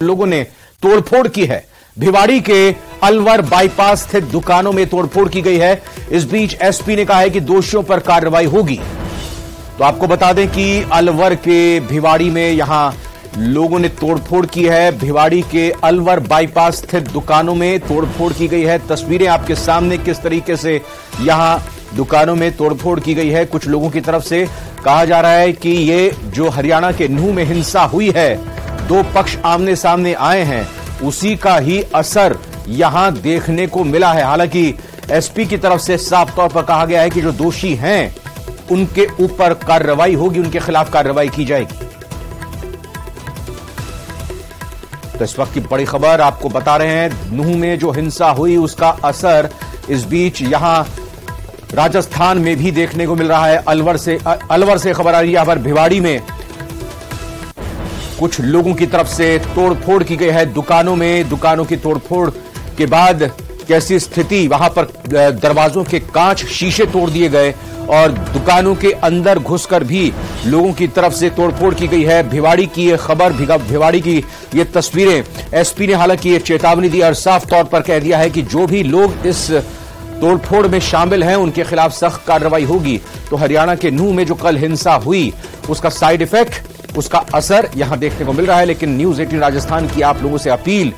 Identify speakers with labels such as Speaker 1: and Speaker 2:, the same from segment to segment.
Speaker 1: लोगों ने तोड़फोड़ की है। भिवाड़ी के अलवर बाईपास स्थित दुकानों में तोड़फोड़ की गई है। इस बीच एसपी ने कहा है कि दोषियों पर कार्रवाई होगी। तो आपको बता दें कि अलवर के भिवाड़ी में यहां लोगों ने तोड़फोड़ की है। भिवाड़ी के अलवर बाईपास स्थित दुकानों में तोड़फोड़ की गई है। तस्वीरें आपके सामने किस तरीके से यहां दुकानों में तोड़फोड़ की गई है। कुछ लोगों की तरफ से कहा जा रहा है कि ये जो हरियाणा के नूंह में हिंसा हुई है, दो पक्ष आमने सामने आए हैं, उसी का ही असर यहां देखने को मिला है। हालांकि एसपी की तरफ से साफ तौर पर कहा गया है कि जो दोषी हैं उनके ऊपर कार्रवाई होगी, उनके खिलाफ कार्रवाई की जाएगी। तो इस वक्त की बड़ी खबर आपको बता रहे हैं, नूंह में जो हिंसा हुई उसका असर इस बीच यहां राजस्थान में भी देखने को मिल रहा है। अलवर से खबर आ रही है, यहां पर भिवाड़ी में कुछ लोगों की तरफ से तोड़फोड़ की गई है दुकानों में। दुकानों की तोड़फोड़ के बाद कैसी स्थिति, वहां पर दरवाजों के कांच शीशे तोड़ दिए गए और दुकानों के अंदर घुसकर भी लोगों की तरफ से तोड़फोड़ की गई है। भिवाड़ी की ये खबर, भिवाड़ी की ये तस्वीरें, एसपी ने हालांकि ये चेतावनी दी और साफ तौर पर कह दिया है कि जो भी लोग इस तोड़फोड़ में शामिल हैं उनके खिलाफ सख्त कार्रवाई होगी। तो हरियाणा के नूंह में जो कल हिंसा हुई उसका साइड इफेक्ट, उसका असर यहां देखने को मिल रहा है। लेकिन न्यूज 18 राजस्थान की आप लोगों से अपील,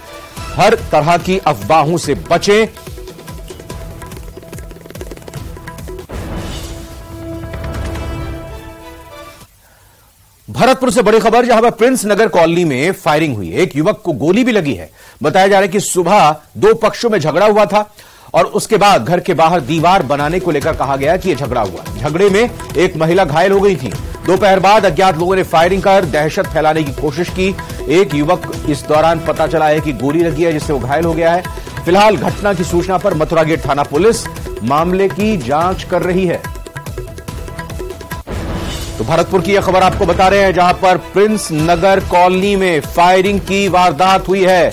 Speaker 1: हर तरह की अफवाहों से बचें। भरतपुर से बड़ी खबर, जहां पर प्रिंस नगर कॉलोनी में फायरिंग हुई। एक युवक को गोली भी लगी है। बताया जा रहा है कि सुबह दो पक्षों में झगड़ा हुआ था और उसके बाद घर के बाहर दीवार बनाने को लेकर कहा गया कि यह झगड़ा हुआ। झगड़े में एक महिला घायल हो गई थी। दोपहर बाद अज्ञात लोगों ने फायरिंग कर दहशत फैलाने की कोशिश की। एक युवक इस दौरान पता चला है कि गोली लगी है, जिससे वो घायल हो गया है। फिलहाल घटना की सूचना पर मथुरा गेट थाना पुलिस मामले की जांच कर रही है। तो भरतपुर की यह खबर आपको बता रहे हैं, जहां पर प्रिंस नगर कॉलोनी में फायरिंग की वारदात हुई है।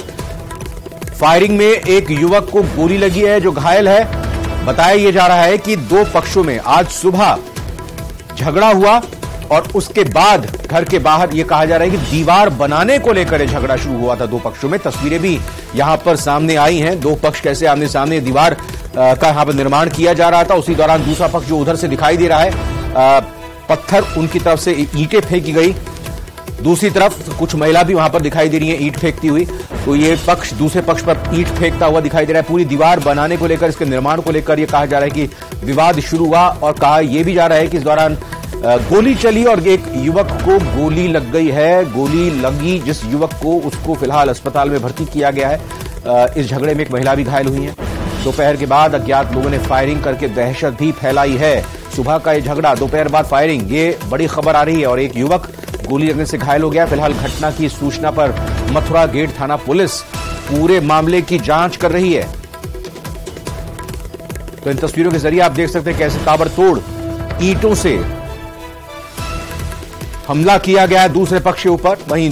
Speaker 1: फायरिंग में एक युवक को गोली लगी है जो घायल है। बताया यह जा रहा है कि दो पक्षों में आज सुबह झगड़ा हुआ और उसके बाद घर के बाहर यह कहा जा रहा है कि दीवार बनाने को लेकर झगड़ा शुरू हुआ था दो पक्षों में। तस्वीरें भी यहां पर सामने आई हैं, दो पक्ष कैसे आमने सामने दीवार का यहां पर निर्माण किया जा रहा था। उसी दौरान दूसरा पक्ष जो उधर से दिखाई दे रहा है, पत्थर उनकी तरफ से ईंटें फेंकी गई। दूसरी तरफ कुछ महिला भी वहां पर दिखाई दे रही है ईंट फेंकती हुई। तो ये पक्ष दूसरे पक्ष पर ईंट फेंकता हुआ दिखाई दे रहा है। पूरी दीवार बनाने को लेकर, इसके निर्माण को लेकर यह कहा जा रहा है कि विवाद शुरू हुआ और कहा यह भी जा रहा है कि इस दौरान गोली चली और एक युवक को गोली लग गई है। गोली लगी जिस युवक को, उसको फिलहाल अस्पताल में भर्ती किया गया है। इस झगड़े में एक महिला भी घायल हुई है। दोपहर के बाद अज्ञात लोगों ने फायरिंग करके दहशत भी फैलाई है। सुबह का यह झगड़ा, दोपहर बाद फायरिंग, ये बड़ी खबर आ रही है और एक युवक गोली लगने से घायल हो गया। फिलहाल घटना की सूचना पर मथुरा गेट थाना पुलिस पूरे मामले की जांच कर रही है। तो इन तस्वीरों के जरिए आप देख सकते हैं कैसे ताबड़तोड़ ईंटों से हमला किया गया है दूसरे पक्ष के ऊपर। वहीं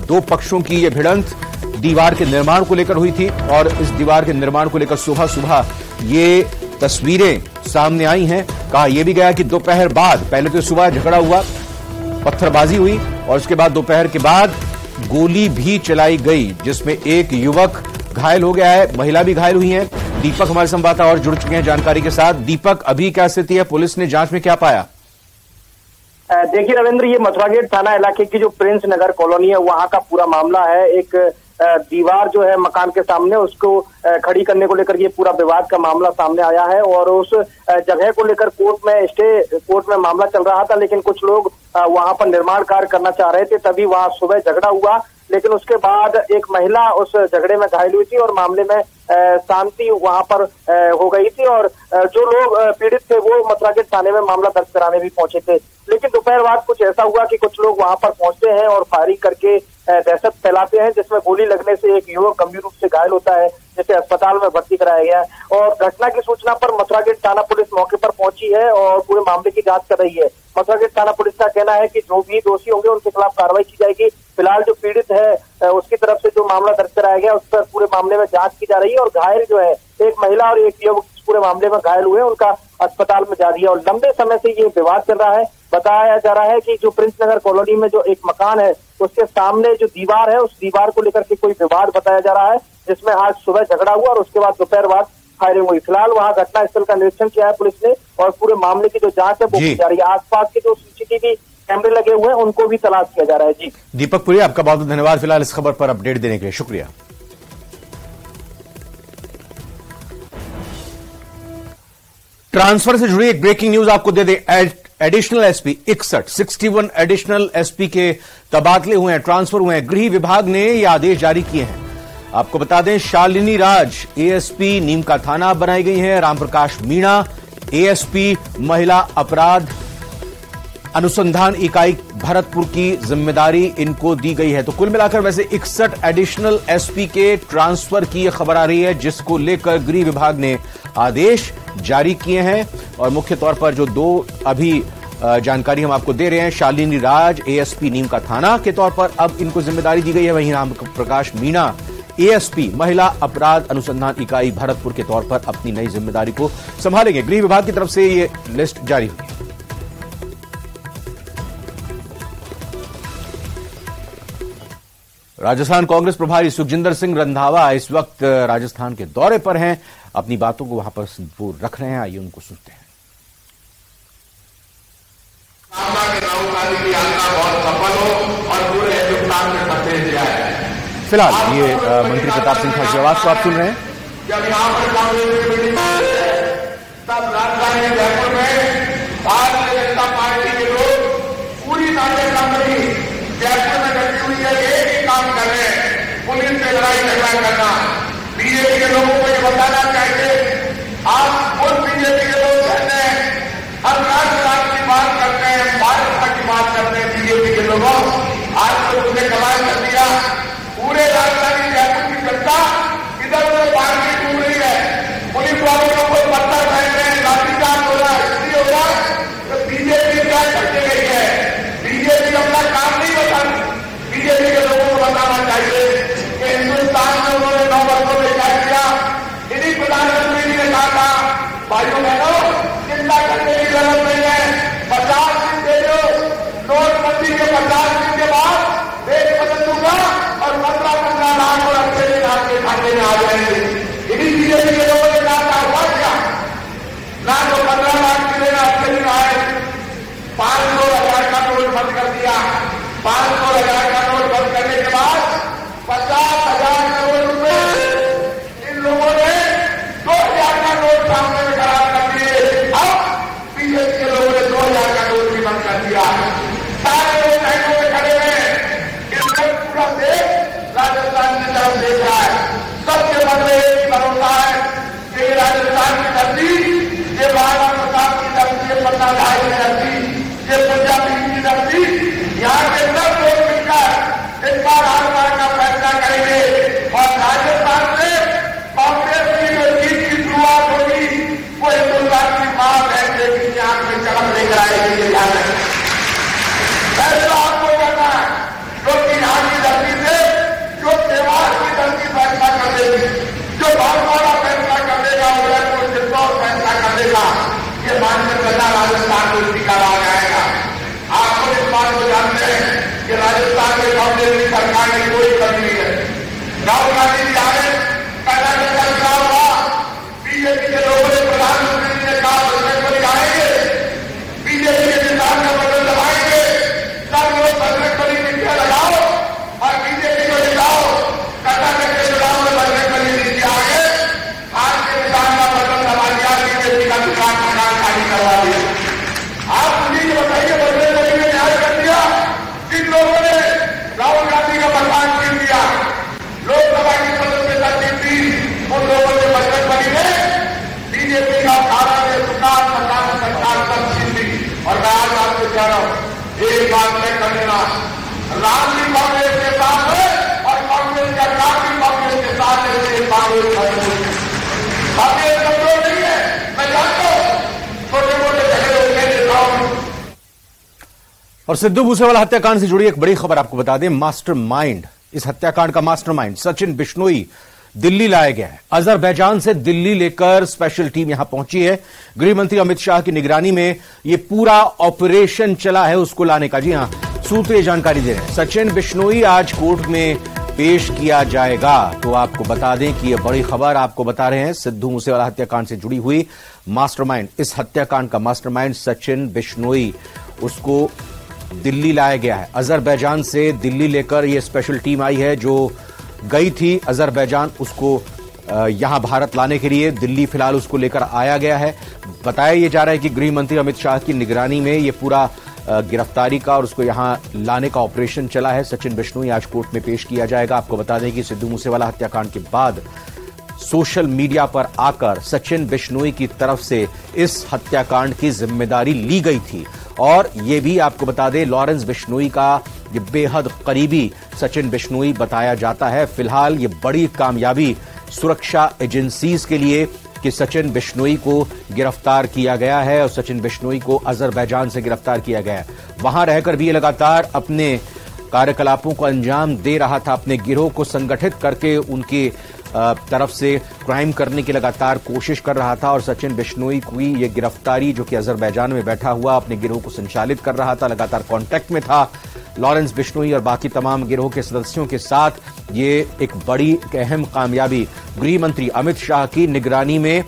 Speaker 1: दो पक्षों की यह भिड़ंत दीवार के निर्माण को लेकर हुई थी और इस दीवार के निर्माण को लेकर सुबह सुबह ये तस्वीरें सामने आई हैं। कहा यह भी गया कि दोपहर बाद, पहले तो सुबह झगड़ा हुआ, पत्थरबाजी हुई और उसके बाद दोपहर के बाद गोली भी चलाई गई, जिसमें एक युवक घायल हो गया है, महिला भी घायल हुई है। दीपक हमारे संवाददाता और जुड़ चुके हैं जानकारी के साथ। दीपक, अभी क्या स्थिति है, पुलिस ने जांच में क्या पाया?
Speaker 2: देखिए रविंद्र, ये मथुरा गेट थाना इलाके की जो प्रिंस नगर कॉलोनी है वहां का पूरा मामला है। एक दीवार जो है मकान के सामने, उसको खड़ी करने को लेकर ये पूरा विवाद का मामला सामने आया है और उस जगह को लेकर कोर्ट में मामला चल रहा था। लेकिन कुछ लोग वहां पर निर्माण कार्य करना चाह रहे थे, तभी वहां सुबह झगड़ा हुआ। लेकिन उसके बाद एक महिला उस झगड़े में घायल हुई थी और मामले में शांति वहां पर हो गई थी और जो लोग पीड़ित थे वो मथुरा गेट थाने में मामला दर्ज कराने भी पहुंचे थे। लेकिन दोपहर बाद कुछ ऐसा हुआ कि कुछ लोग वहां पर पहुंचते हैं और फायरिंग करके दहशत फैलाते हैं, जिसमें गोली लगने से एक युवक गंभीर रूप से घायल होता है, जिसे अस्पताल में भर्ती कराया गया। और घटना की सूचना पर मथुरा गेट थाना पुलिस मौके पर पहुंची है और पूरे मामले की जांच कर रही है। मथुरा गेट थाना पुलिस का कहना है कि जो भी दोषी होंगे उनके खिलाफ कार्रवाई की जाएगी। फिलहाल जो पीड़ित है उसकी तरफ से जो मामला दर्ज कराया गया उस पर पूरे मामले में जांच की जा रही है और घायल जो है एक महिला और एक युवक पूरे मामले में घायल हुए उनका अस्पताल में जा दिया। और लंबे समय से ये विवाद चल रहा है। बताया जा रहा है कि जो प्रिंस नगर कॉलोनी में जो एक मकान है उसके सामने जो दीवार है उस दीवार को लेकर के कोई विवाद बताया जा रहा है, जिसमें आज सुबह झगड़ा हुआ और उसके बाद दोपहर बाद फायरिंग हुई। फिलहाल वहां घटनास्थल का निरीक्षण किया है पुलिस ने और पूरे मामले की जो जांच है वो की जा रही है। आसपास के जो सीसीटीवी कैमरे लगे हुए हैं उनको भी तलाश किया जा रहा है। जी
Speaker 1: दीपक पुरी, आपका बहुत बहुत धन्यवाद फिलहाल इस खबर पर अपडेट देने के लिए, शुक्रिया। ट्रांसफर से जुड़ी एक ब्रेकिंग न्यूज आपको दे दें। एडिशनल एसपी 61 एडिशनल एसपी के तबादले हुए हैं, ट्रांसफर हुए हैं। गृह विभाग ने ये आदेश जारी किए हैं। आपको बता दें, शालिनी राज एएसपी नीमका थाना बनाई गई हैं। रामप्रकाश मीणा एएसपी महिला अपराध अनुसंधान इकाई भरतपुर की जिम्मेदारी इनको दी गई है। तो कुल मिलाकर वैसे 61 एडिशनल एसपी के ट्रांसफर की यह खबर आ रही है, जिसको लेकर गृह विभाग ने आदेश जारी किए हैं। और मुख्य तौर पर जो दो अभी जानकारी हम आपको दे रहे हैं, शालिनी राज एएसपी नीमका थाना के तौर पर अब इनको जिम्मेदारी दी गई है, वहीं राम प्रकाश मीणा एएसपी महिला अपराध अनुसंधान इकाई भरतपुर के तौर पर अपनी नई जिम्मेदारी को संभालेंगे। गृह विभाग की तरफ से ये लिस्ट जारी हुई है। राजस्थान कांग्रेस प्रभारी सुखजिंदर सिंह रंधावा इस वक्त राजस्थान के दौरे पर हैं, अपनी बातों को वहां पर वो रख रहे हैं। आइए उनको सुनते हैं।
Speaker 3: बहुत सफल हो और पूरे हिंदुस्तान में फतेह जाए।
Speaker 1: फिलहाल ये मंत्री प्रताप सिंह खाचरियावास को आप सुन रहे हैं।
Speaker 3: जब यहाँ पर कांग्रेस की मीटिंग तब राजधानी जयपुर में भारतीय जनता पार्टी के लोग पूरी नाटक कंपनी जयपुर में लगी हुई है, एक ही काम कर रहे हैं, पुलिस से लड़ाई झगड़ा करना। बीजेपी के लोगों को ये बताना चाहिए, आप खुद बीजेपी के लोग कहते हैं, हम राष्ट्रवाद की बात करते हैं, भारत की बात करते हैं। बीजेपी के लोगों आज तो तुमने कमाल कर दिया। पूरे राजधानी जयपुर की जनता इधर उधर पार्टी डूब रही है, पुलिस वालों के ऊपर पत्थर फेंक रहे हैं, लाठीचार्ज हो रहा है। इसलिए हो रहा है तो बीजेपी क्या करते गई है, बीजेपी अपना काम नहीं बता। बीजेपी के लोगों को बताना चाहिए कि हिंदुस्तान में उन्होंने 9 वर्षों में क्या किया। इन्हीं प्रधानमंत्री जी ने कहा था, भाइयों बहनों चिंता करने की जरूरत नहीं है, 50 दिन दे दो, नोटबंदी के 50 दिन के बाद देश बदल दूंगा और 15 लाख और अच्छे दिन आपके खाते में आ जाएंगे। इन्हीं बीजेपी के लोगों ने कहा था, हुआ क्या ना तो 15 लाख के दिन अच्छे दिन आए, 500,000 का नोट बंद कर दिया। 500,000 का नोट बंद करने के बाद 50,000 करोड़ रुपए इन लोगों ने 2,000 का नोट सामने में खड़ा कर दिए। अब बीजेपी के लोगों ने 2,000 का नोट भी बंद कर दिया। सारे लोग लाइनों में खड़े हुए, इसमें पूरा देश राजस्थान की तरफ देख रहा है। सबके मन में एक भरोसा है कि ये राजस्थान की धरती, ये महाराणा प्रताप की धरती, ये पन्ना भाई की धरती, ये पंजाबी की धरती, यहाँ के सब लोग मिलकर इस बार हार का फैसला करेंगे और राजस्थान से कांग्रेस की जो जीत की शुरुआत होगी वो हिंदुस्तान की मां बहन बेटी की आंख में चमक लेकर आएगी। ये ध्यान रखें, फैसला आपको करना है, क्योंकि यहाँ की धरती से जो त्योहार की धरती फैसला कर देगी, जो भागवाड़ा फैसला कर देगा, उदयपुर चित्तौड़ फैसला कर देगा, ये मानकर चलना राजस्थान को इसी का राज आएगा। आप लोग इस बात को जानते हैं कि राजस्थान में कांग्रेस की सरकार की कोई कमी नहीं है। राहुल गांधी जी आए, कर्नाटक का चुनाव हुआ, बीजेपी के लोगों ने प्रधानमंत्री जी ने कहा बजरंग बली आएंगे, बीजेपी के किसान का बटन दबाएंगे, सब लोग बजरंग बली की क्या लगाओ और बीजेपी को दिखाओ। कर्नाटक के चुनाव में बजरंग बली जी आगे आज के किसान का बटन दबा दिया, बीजेपी का किसान मकान खाली करवा दिया। आप मुझे बताइए, बजरंग बली ने न्याय कर दिया। जिन लोगों ने राहुल गांधी का बर्बाद कर दिया, लोकसभा की सदस्यता जीती, उन लोगों ने बजरंग बली ने बीजेपी का खाना में दुकान मकान सरकार सब जीती। और मैं आज आपको कह रहा हूं, एक बात मैं कर लेना, राम भी कांग्रेस के साथ है और कांग्रेस का राम भी कांग्रेस के साथ है। कांग्रेस कांग्रेस कमजोर नहीं है, मैं जानता हूं, छोटे मोटे झगड़े होते हैं।
Speaker 1: और सिद्धू मूसेवाला हत्याकांड से जुड़ी एक बड़ी खबर आपको बता दें। मास्टरमाइंड, इस हत्याकांड का मास्टरमाइंड सचिन बिश्नोई दिल्ली लाया गया है। अजरबैजान से दिल्ली लेकर स्पेशल टीम यहां पहुंची है। गृह मंत्री अमित शाह की निगरानी में यह पूरा ऑपरेशन चला है उसको लाने का। जी हां, सूत्र ये जानकारी दे रहे हैं। सचिन बिश्नोई आज कोर्ट में पेश किया जाएगा। तो आपको बता दें कि यह बड़ी खबर आपको बता रहे हैं, सिद्धू मूसेवाला हत्याकांड से जुड़ी हुई मास्टरमाइंड, इस हत्याकांड का मास्टरमाइंड सचिन बिश्नोई, उसको दिल्ली लाया गया है। अजरबैजान से दिल्ली लेकर यह स्पेशल टीम आई है जो गई थी अजरबैजान, उसको यहां भारत लाने के लिए दिल्ली फिलहाल उसको लेकर आया गया है। बताया यह जा रहा है कि गृह मंत्री अमित शाह की निगरानी में यह पूरा गिरफ्तारी का और उसको यहां लाने का ऑपरेशन चला है। सचिन बिश्नोई आज कोर्ट में पेश किया जाएगा। आपको बता दें कि सिद्धू मूसेवाला हत्याकांड के बाद सोशल मीडिया पर आकर सचिन बिश्नोई की तरफ से इस हत्याकांड की जिम्मेदारी ली गई थी और यह भी आपको बता दें लॉरेंस बिश्नोई का ये बेहद करीबी सचिन बिश्नोई बताया जाता है। फिलहाल ये बड़ी कामयाबी सुरक्षा एजेंसीज के लिए कि सचिन बिश्नोई को गिरफ्तार किया गया है और सचिन बिश्नोई को अजरबैजान से गिरफ्तार किया गया है। वहां रहकर भी ये लगातार अपने कार्यकलापों को अंजाम दे रहा था, अपने गिरोह को संगठित करके उनकी तरफ से क्राइम करने की लगातार कोशिश कर रहा था और सचिन बिश्नोई की ये गिरफ्तारी, जो कि अजरबैजान में बैठा हुआ अपने गिरोह को संचालित कर रहा था, लगातार कांटेक्ट में था लॉरेंस बिश्नोई और बाकी तमाम गिरोह के सदस्यों के साथ, ये एक बड़ी अहम कामयाबी गृह मंत्री अमित शाह की निगरानी में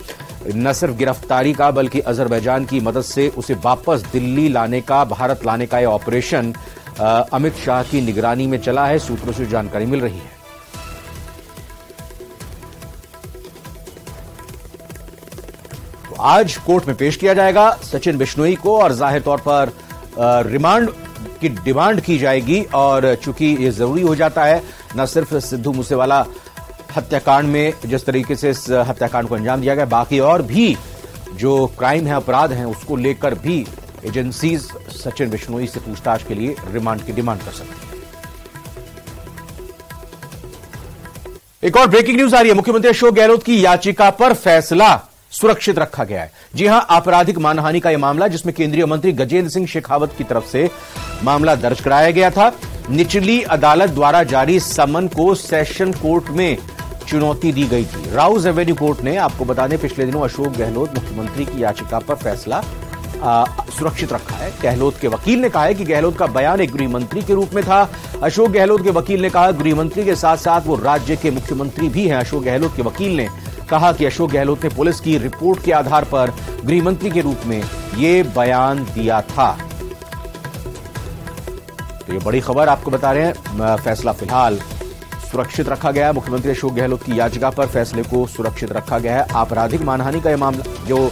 Speaker 1: न सिर्फ गिरफ्तारी का बल्कि अजरबैजान की मदद से उसे वापस दिल्ली लाने का, भारत लाने का यह ऑपरेशन अमित शाह की निगरानी में चला है। सूत्रों से जानकारी मिल रही है। तो आज कोर्ट में पेश किया जाएगा सचिन बिश्नोई को और जाहिर तौर पर रिमांड की डिमांड की जाएगी और चूंकि यह जरूरी हो जाता है न सिर्फ सिद्धू मूसेवाला हत्याकांड में जिस तरीके से इस हत्याकांड को अंजाम दिया गया, बाकी और भी जो क्राइम है, अपराध हैं, उसको लेकर भी एजेंसीज सचिन बिश्नोई से पूछताछ के लिए रिमांड की डिमांड कर सकती है। एक और ब्रेकिंग न्यूज आ रही है। मुख्यमंत्री अशोक गहलोत की याचिका पर फैसला सुरक्षित रखा गया है। जी हां, आपराधिक मानहानि का यह मामला जिसमें केंद्रीय मंत्री गजेंद्र सिंह शेखावत की तरफ से मामला दर्ज कराया गया था, निचली अदालत द्वारा जारी समन को सेशन कोर्ट में चुनौती दी गई थी। राउज एवेन्यू कोर्ट ने, आपको बता दें, पिछले दिनों अशोक गहलोत मुख्यमंत्री की याचिका पर फैसला सुरक्षित रखा है। गहलोत के वकील ने कहा है कि गहलोत का बयान एक गृह मंत्री के रूप में था। अशोक गहलोत के वकील ने कहा गृह मंत्री के साथ साथ वो राज्य के मुख्यमंत्री भी हैं। अशोक गहलोत के वकील ने कहा कि अशोक गहलोत ने पुलिस की रिपोर्ट के आधार पर गृह मंत्री के रूप में ये बयान दिया था। तो ये बड़ी खबर आपको बता रहे हैं। फैसला फिलहाल सुरक्षित रखा गया है। मुख्यमंत्री अशोक गहलोत की याचिका पर फैसले को सुरक्षित रखा गया है। आपराधिक मानहानि का यह मामला जो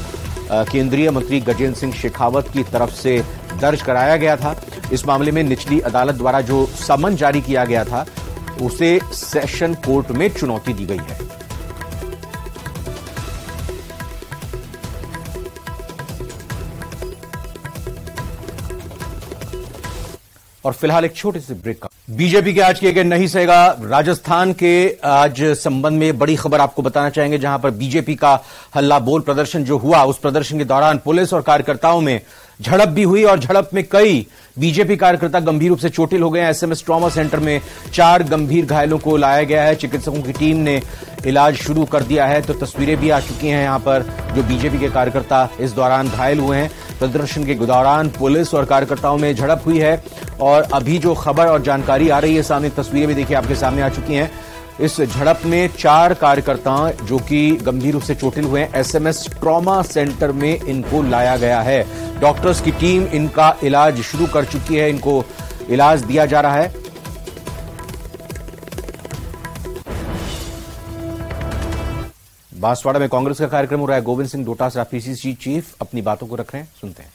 Speaker 1: केंद्रीय मंत्री गजेंद्र सिंह शेखावत की तरफ से दर्ज कराया गया था, इस मामले में निचली अदालत द्वारा जो समन जारी किया गया था उसे सेशन कोर्ट में चुनौती दी गई है। और फिलहाल एक छोटे से ब्रेक का। बीजेपी के आज किए गए नहीं सहेगा राजस्थान के आज संबंध में बड़ी खबर आपको बताना चाहेंगे, जहां पर बीजेपी का हल्ला बोल प्रदर्शन जो हुआ, उस प्रदर्शन के दौरान पुलिस और कार्यकर्ताओं में झड़प भी हुई और झड़प में कई बीजेपी कार्यकर्ता गंभीर रूप से चोटिल हो गए हैं। एसएमएस ट्रॉमा सेंटर में 4 गंभीर घायलों को लाया गया है। चिकित्सकों की टीम ने इलाज शुरू कर दिया है। तो तस्वीरें भी आ चुकी हैं यहां पर, जो बीजेपी के कार्यकर्ता इस दौरान घायल हुए हैं। प्रदर्शन के दौरान पुलिस और कार्यकर्ताओं में झड़प हुई है और अभी जो खबर और जानकारी आ रही है सामने, तस्वीरें भी देखिए आपके सामने आ चुकी हैं। इस झड़प में 4 कार्यकर्ता जो कि गंभीर रूप से चोटिल हुए हैं, एसएमएस ट्रॉमा सेंटर में इनको लाया गया है। डॉक्टर्स की टीम इनका इलाज शुरू कर चुकी है, इनको इलाज दिया जा रहा है। बांसवाड़ा में कांग्रेस का कार्यक्रम हो रहा है। गोविंद सिंह डोटासरा पीसीसी चीफ अपनी बातों को रख रहे हैं, सुनते हैं।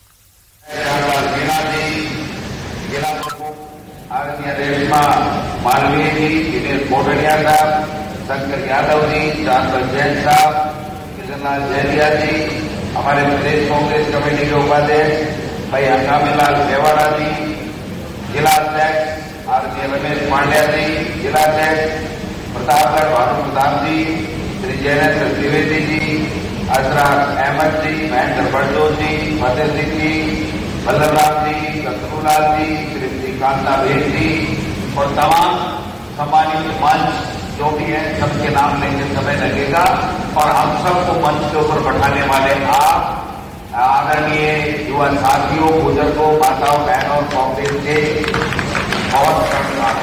Speaker 3: मालवीय जी, दिनेश मोटरिया साहब, शंकर यादव जी, जानवर जैन साहब, किशनलाल जैलिया जी, हमारे प्रदेश कांग्रेस कमेटी के उपाध्यक्ष भाई हंगामीलाल मेवाड़ा जी, जिला अध्यक्ष आरके रमेश पांड्या जी, जिला अध्यक्ष प्रतापगढ़ भानु प्रताप जी, श्री जयनेन्द्र द्विवेदी जी, असरार अहमद जी, महेंद्र बड़दोर जी, फतेह सिंह जी, बल्लभराम जी, शत्रुलाल जी, श्री कांता भेद जी और तमाम सम्मानित मंच जो भी है सबके नाम लेने समय लगेगा और हम सबको मंच के ऊपर बैठाने वाले आप आदरणीय युवा साथियों, बुजुर्गों, माताओं, बहनों और कांग्रेस के बहुत धन्यवाद।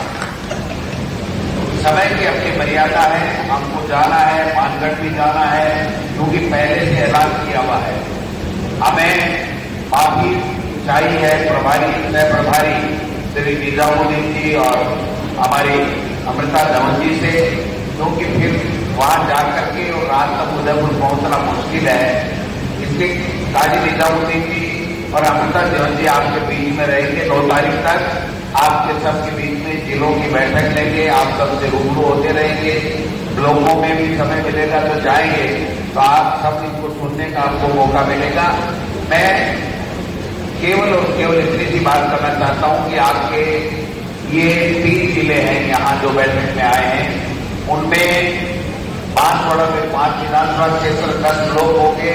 Speaker 3: समय की अपनी मर्यादा है, हमको जाना है, मानगढ़ भी जाना है क्योंकि पहले से ऐलान किया हुआ है। हमें माफी चाहिए प्रभारी, सह प्रभारी श्री निजामुद्दीन जी और हमारी अमृता धवन जी से, क्योंकि फिर वहां जाकर के और रात तक उदयपुर पहुंचना मुश्किल है। इसलिए काजी निजामुद्दीन जी और अमृता धवन जी आपके बीच में रहेंगे। 9 तारीख तक आपके सबके बीच में जिलों की बैठक लेंगे, आप सबसे रूबरू होते रहेंगे। ब्लॉकों में भी समय मिलेगा तो जाएंगे, तो आप सब इनको सुनने का आपको मौका मिलेगा। मैं केवल और केवल इतनी सी बात करना चाहता हूं कि आपके ये 3 जिले हैं यहाँ जो बैठक में आए हैं, उनमें बांसवाड़ा में 5 विधानसभा क्षेत्र 10 ब्लॉक होंगे,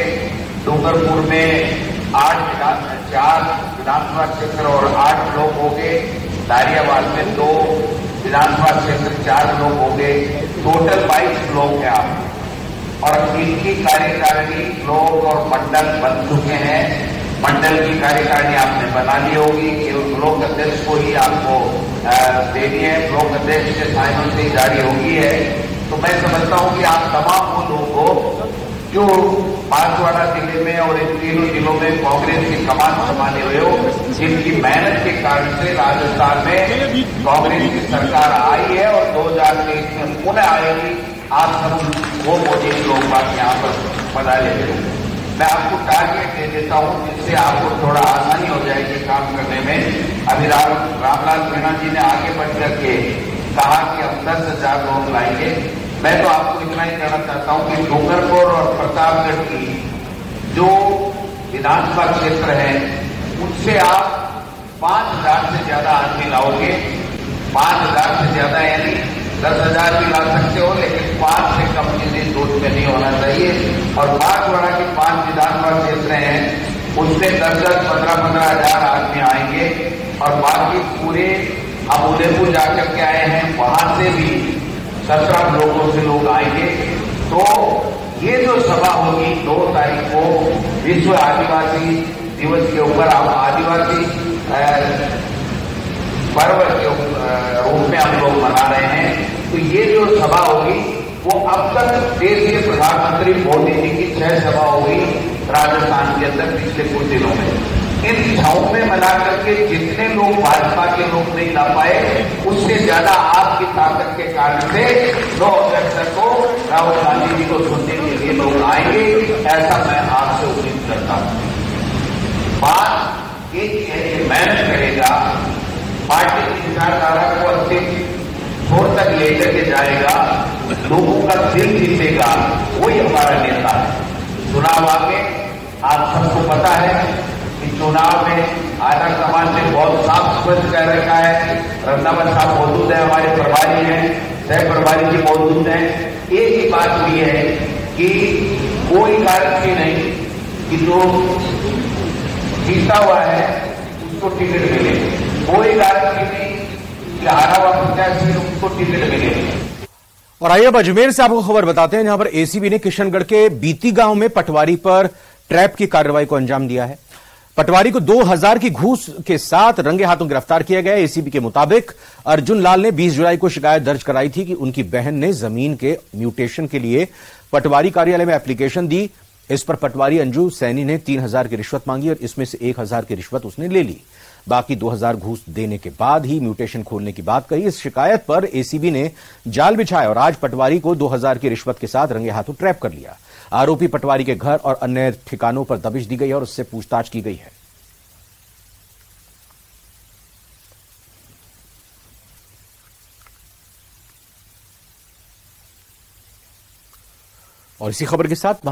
Speaker 3: डूंगरपुर में 4 विधानसभा क्षेत्र और 8 ब्लॉक होंगे, दारियावाद में 2 विधानसभा क्षेत्र 4 ब्लॉक होंगे, टोटल 22 ब्लॉक है आप। और इनकी कार्यकारिणी ब्लॉक और मंडल बन चुके हैं। मंडल की कार्यकारिणी आपने बना ली होगी, केवल ब्लॉक अध्यक्ष को ही आपको देनी है, ब्लॉक अध्यक्ष के साइनों से जारी होगी है। तो मैं समझता हूं कि आप तमाम वो लोगों को जो बांसवाड़ा जिले में और इन 3 जिलों में कांग्रेस की कमान संभाले हुए हो, जिनकी मेहनत के कारण से राजस्थान में कांग्रेस की सरकार आई है और 2023 में पुनः आएगी, आप सब वो मोदी लोग बात यहाँ पर बना लेते हो। मैं आपको टारगेट दे देता हूं जिससे आपको थोड़ा आसानी हो जाएगी काम करने में। अभी रामलाल मीणा जी ने आगे बढ़ करके कहा कि हम 10,000 लोग लाएंगे। मैं तो आपको इतना ही कहना चाहता हूं कि डूंगरपुर और प्रतापगढ़ की जो विधानसभा क्षेत्र है उनसे आप 5,000 से ज्यादा आदमी लाओगे। 5,000 से ज्यादा यानी 10,000 भी ला सकते हो, लेकिन 5 से कम किसी दूर में नहीं होना चाहिए। और बांसवाड़ा के 5 विधानसभा क्षेत्र हैं, उससे 10-10, 15-15 हजार आदमी आएंगे। और बाकी पूरे अब उदयपुर जाकर के आए हैं, वहां से भी 17 ब्लॉकों से लोग आएंगे। तो ये जो सभा होगी 2 तारीख को विश्व आदिवासी दिवस के ऊपर, हम आदिवासी पर्व के रूप में हम लोग मना रहे हैं। तो ये जो सभा होगी वो अब तक देश के प्रधानमंत्री मोदी जी की 6 सभा होगी राजस्थान के अंदर पिछले कुछ दिनों में। इन 6 में मिला करके जितने लोग भाजपा के लोग नहीं ला पाए, उससे ज्यादा आपकी ताकत के कारण से 9 अगस्त को राहुल गांधी जी को सुनने के लिए लोग आएंगे, ऐसा मैं आपसे उम्मीद करता हूं। बात एक है कि मेहनत करेगा, पार्टी की विचारधारा को अंतिम छोर तक लेकर के जाएगा, लोगों का दिल जीतेगा, वही हमारा नेता है। चुनाव आगे आप सबको पता है कि चुनाव में आधा समाज ने बहुत साफ स्पष्ट कह रखा है। रत्नावत साहब मौजूद है, हमारे प्रभारी हैं, सह प्रभारी जी मौजूद हैं। एक ही बात हुई है कि कोई गारंटी नहीं कि जो जीता हुआ है उसको टिकट मिले, कोई गारंटी नहीं कि हारा हुआ प्रत्याशी उसको टिकट मिले।
Speaker 1: और आइए अब अजमेर से आपको खबर बताते हैं, जहां पर एसीबी ने किशनगढ़ के बीती गांव में पटवारी पर ट्रैप की कार्रवाई को अंजाम दिया है। पटवारी को 2,000 की घूस के साथ रंगे हाथों गिरफ्तार किया गया। एसीबी के मुताबिक अर्जुन लाल ने 20 जुलाई को शिकायत दर्ज कराई थी कि उनकी बहन ने जमीन के म्यूटेशन के लिए पटवारी कार्यालय में एप्लीकेशन दी। इस पर पटवारी अंजू सैनी ने 3,000 की रिश्वत मांगी और इसमें से 1,000 की रिश्वत उसने ले ली। बाकी 2,000 घूस देने के बाद ही म्यूटेशन खोलने की बात कही। इस शिकायत पर एसीबी ने जाल बिछाया और आज पटवारी को 2,000 की रिश्वत के साथ रंगे हाथों ट्रैप कर लिया। आरोपी पटवारी के घर और अन्य ठिकानों पर दबिश दी गई और उससे पूछताछ की गई है। और इसी खबर के साथ